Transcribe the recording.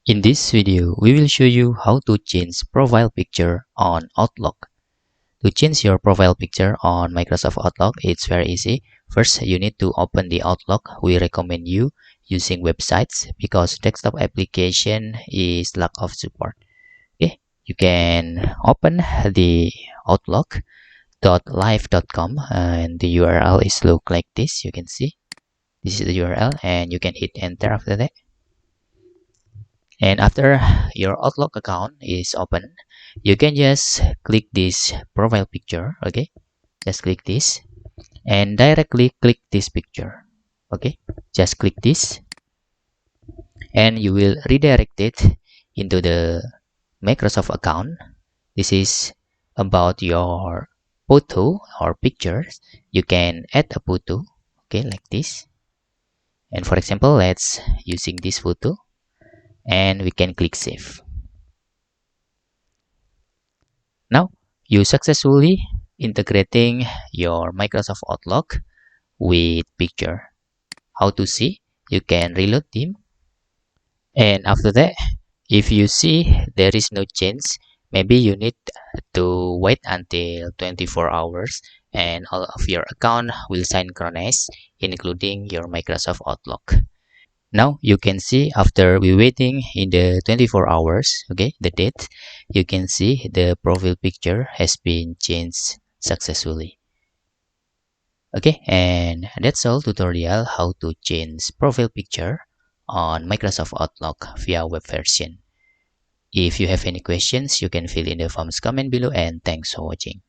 In this video, we will show you how to change profile picture on Outlook. To change your profile picture on Microsoft Outlook, it's very easy. First, you need to open the Outlook. We recommend you using websites because desktop application is lack of support. Okay, you can open the outlook.live.com and the URL is look like this. You can see this is the URL and you can hit enter after that. And after your Outlook account is open, you can just click this profile picture. Okay, just click this and directly click this picture. Okay, just click this and you will redirect it into the Microsoft account. This is about your photo or pictures. You can add a photo. Okay, like this. And for example, let's using this photo and we can click save. Now, you successfully integrating your Microsoft Outlook with picture. How to see? You can reload them. And after that, if you see there is no change, maybe you need to wait until 24 hours and all of your account will synchronize, including your Microsoft Outlook. Now you can see after we waiting in the 24 hours, okay, the date, you can see the profile picture has been changed successfully. Okay, and that's all tutorial how to change profile picture on Microsoft Outlook via web version. If you have any questions, you can fill in the forms comment below and thanks for watching.